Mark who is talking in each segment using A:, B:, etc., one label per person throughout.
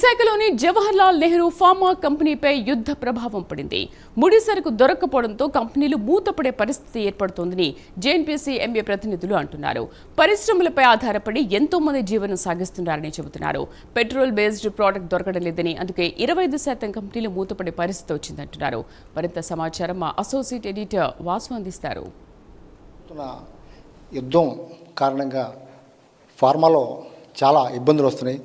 A: విశాఖలోని జవహర్లాల్ నెహ్రూ ఫార్మా కంపెనీపై యుద్ధ ప్రభావం పడింది. ముడి సరుకు దొరక్కపోవడంతో కంపెనీలు మూతపడే పరిస్థితి ఏర్పడుతోందని జేఎన్పీసీ ఎంఏ ప్రతినిధులు అంటున్నారు. పరిశ్రమలపై ఆధారపడి ఎంతో మంది జీవనం సాగిస్తున్నారని చెబుతున్నారు. పెట్రోల్ బేస్డ్ ప్రోడక్ట్ దొరకడం లేదని, అందుకే 25% కంపెనీలు మూతపడే పరిస్థితి వచ్చిందంటున్నారు. మరింత సమాచారం మా అసోసియేట్ ఎడిటర్ వాసు అందిస్తారు.
B: యుద్ధం కారణంగా ఫార్మాలో చాలా ఇబ్బందులు వస్తున్నాయి.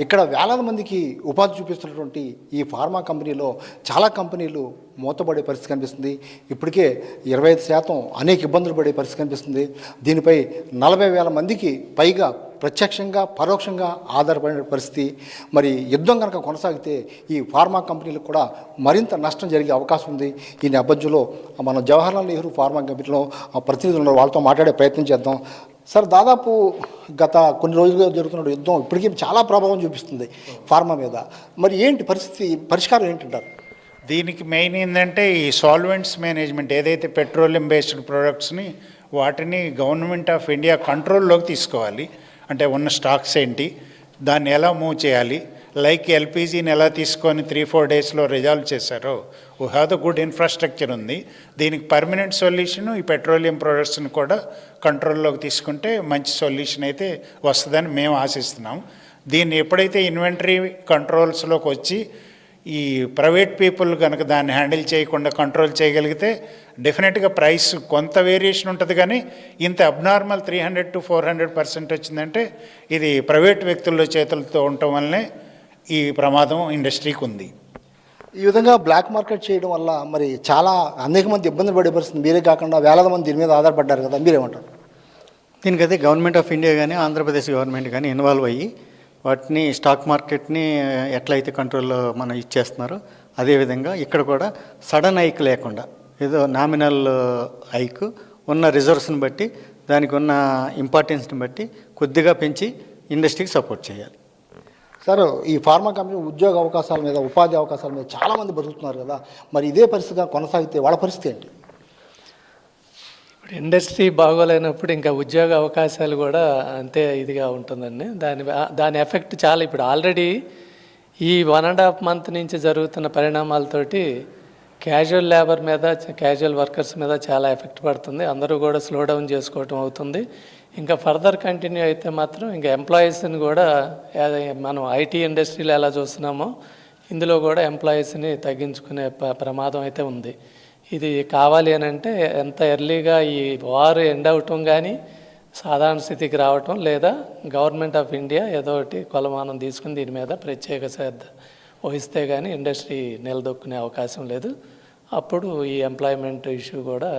B: ఇక్కడ వేలాది మందికి ఉపాధి చూపిస్తున్నటువంటి ఈ ఫార్మా కంపెనీలో చాలా కంపెనీలు మూతపడే పరిస్థితి కనిపిస్తుంది. ఇప్పటికే 25% అనేక ఇబ్బందులు పడే పరిస్థితి కనిపిస్తుంది. దీనిపై 40,000 మందికి పైగా ప్రత్యక్షంగా పరోక్షంగా ఆధారపడిన పరిస్థితి. మరి యుద్ధం కనుక కొనసాగితే ఈ ఫార్మా కంపెనీలకు కూడా మరింత నష్టం జరిగే అవకాశం ఉంది. ఈ నేపథ్యంలో మనం జవహర్లాల్ నెహ్రూ ఫార్మా కంపెనీలో ప్రతినిధులు ఉన్నారు, వాళ్ళతో మాట్లాడే ప్రయత్నం చేద్దాం. సార్, దాదాపు గత కొన్ని రోజులుగా జరుగుతున్న యుద్ధం ఇప్పటికీ చాలా ప్రభావం చూపిస్తుంది ఫార్మా మీద. మరి ఏంటి పరిస్థితి, పరిష్కారం ఏంటంటారు?
C: దీనికి మెయిన్ ఏంటంటే ఈ సాల్వెంట్స్ మేనేజ్మెంట్, ఏదైతే పెట్రోలియం బేస్డ్ ప్రొడక్ట్స్ని వాటిని గవర్నమెంట్ ఆఫ్ ఇండియా కంట్రోల్లోకి తీసుకోవాలి. అంటే ఉన్న స్టాక్స్ ఏంటి, దాన్ని ఎలా మూవ్ చేయాలి, లైక్ ఎల్పిజిని ఎలా తీసుకొని 3-4 డేస్లో రిజాల్వ్ చేశారో we have the good infrastructure ఉంది. దీనికి పర్మనెంట్ సొల్యూషను ఈ పెట్రోలియం ప్రొడక్ట్స్ని కూడా కంట్రోల్లోకి తీసుకుంటే మంచి సొల్యూషన్ అయితే వస్తుందని మేము ఆశిస్తున్నాం. దీన్ని ఎప్పుడైతే ఇన్వెంటరీ కంట్రోల్స్లోకి వచ్చి ఈ ప్రైవేట్ పీపుల్ కనుక దాన్ని హ్యాండిల్ చేయకుండా కంట్రోల్ చేయగలిగితే డెఫినెట్గా ప్రైస్ కొంత వేరియేషన్ ఉంటుంది. కానీ ఇంత అబ్నార్మల్ 300 to 400% వచ్చిందంటే ఇది ప్రైవేట్ వ్యక్తుల చేతులతో ఉండటం వల్లనే ఈ ప్రమాదం ఇండస్ట్రీకి ఉంది.
B: ఈ విధంగా బ్లాక్ మార్కెట్ చేయడం వల్ల మరి చాలా అనేక మంది ఇబ్బందులు పడే పరిస్థితుంది. మీరే కాకుండా వేలాది మంది దీని మీద ఆధారపడ్డారు కదా, మీరేమంటారు?
D: దీనికైతే గవర్నమెంట్ ఆఫ్ ఇండియా కానీ ఆంధ్రప్రదేశ్ గవర్నమెంట్ కానీ ఇన్వాల్వ్ అయ్యి వాటిని స్టాక్ మార్కెట్ని ఎట్లయితే కంట్రోల్లో మనం ఇచ్చేస్తున్నారో అదేవిధంగా ఇక్కడ కూడా సడన్ హైక్ లేకుండా ఏదో నామినల్ హైక్ ఉన్న రిజర్వ్స్ని బట్టి దానికి ఉన్న ఇంపార్టెన్స్ని బట్టి కొద్దిగా పెంచి ఇండస్ట్రీకి సపోర్ట్ చేయాలి.
B: సార్, ఈ ఫార్మా కంపెనీ ఉద్యోగ అవకాశాల మీద, ఉపాధి అవకాశాల మీద చాలామంది బతుకుతున్నారు కదా, మరి ఇదే పరిస్థితిగా కొనసాగితే వాళ్ళ పరిస్థితి ఏంటి?
E: ఇప్పుడు ఇండస్ట్రీ బాగోలేనప్పుడు ఇంకా ఉద్యోగ అవకాశాలు కూడా అంతే ఇదిగా ఉంటుందండి. దాని ఎఫెక్ట్ చాలా ఇప్పుడు ఆల్రెడీ ఈ 1.5 month నుంచి జరుగుతున్న పరిణామాలతోటి క్యాజువల్ లేబర్ మీద, క్యాజువల్ వర్కర్స్ మీద చాలా ఎఫెక్ట్ పడుతుంది. అందరూ కూడా స్లో డౌన్ చేసుకోవటం అవుతుంది. ఇంకా ఫర్దర్ కంటిన్యూ అయితే మాత్రం ఇంకా ఎంప్లాయీస్ని కూడా మనం ఐటీ ఇండస్ట్రీలో ఎలా చూస్తున్నామో ఇందులో కూడా ఎంప్లాయీస్ని తగ్గించుకునే ప్రమాదం అయితే ఉంది. ఇది కావాలి అని అంటే ఎంత ఎర్లీగా ఈ వార్ ఎండ్ అవటం కానీ సాధారణ స్థితికి రావటం, లేదా గవర్నమెంట్ ఆఫ్ ఇండియా ఏదో ఒకటి కొలమానం తీసుకుని దీని మీద ప్రత్యేక శ్రద్ధ వహిస్తే కానీ ఇండస్ట్రీ నిలదొక్కునే అవకాశం లేదు. అప్పుడు ఈ ఎంప్లాయ్మెంట్ ఇష్యూ కూడా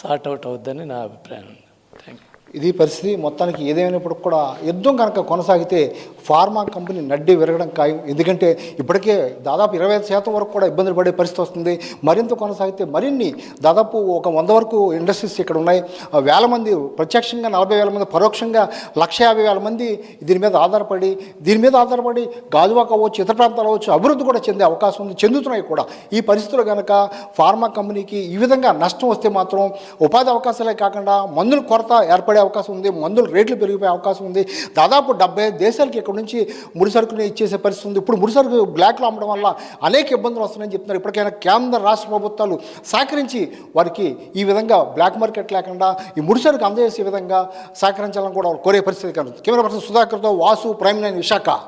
E: సార్ట్ అవుట్ అవుద్దని నా అభిప్రాయం. Thank you.
B: ఇది పరిస్థితి. మొత్తానికి ఏదేమైనప్పుడు కూడా యుద్ధం కనుక కొనసాగితే ఫార్మా కంపెనీ నడ్డి విరగడం ఖాయం. ఎందుకంటే ఇప్పటికే దాదాపు 25% వరకు కూడా ఇబ్బందులు పడే పరిస్థితి వస్తుంది. మరింత కొనసాగితే మరిన్ని దాదాపు ఒక 100 వరకు ఇండస్ట్రీస్ ఇక్కడ ఉన్నాయి. వేల మంది ప్రత్యక్షంగా, 40,000 మంది పరోక్షంగా, 150,000 మంది దీని మీద ఆధారపడి గాజువాక అవ్వచ్చు, ఇతర ప్రాంతాలు అవ్వచ్చు, అభివృద్ధి కూడా చెందే అవకాశం ఉంది, చెందుతున్నాయి కూడా. ఈ పరిస్థితుల్లో కనుక ఫార్మా కంపెనీకి ఈ విధంగా నష్టం వస్తే మాత్రం ఉపాధి అవకాశాలే కాకుండా మందుల కొరత ఏర్పడే అవకాశం ఉంది, మందుల రేట్లు పెరిగిపోయే అవకాశం ఉంది. దాదాపు 75 దేశాలకి ఇక్కడ నుంచి ముడి సరుకుని ఇచ్చేసే పరిస్థితి ఉంది. ఇప్పుడు ముడి సరుకు బ్లాక్లో అమ్మడం వల్ల అనేక ఇబ్బందులు వస్తున్నాయని చెప్తున్నారు. ఇప్పటికైనా కేంద్ర రాష్ట్ర ప్రభుత్వాలు సహకరించి వారికి ఈ విధంగా బ్లాక్ మార్కెట్ లేకుండా ఈ ముడి సరుకు అందజేసే విధంగా సహకరించాలని కూడా కోరే పరిస్థితి కలుగుతుంది. కెమెరా పర్సన్ సుధాకర్తో వాసు, ప్రైమ్ 9 విశాఖ.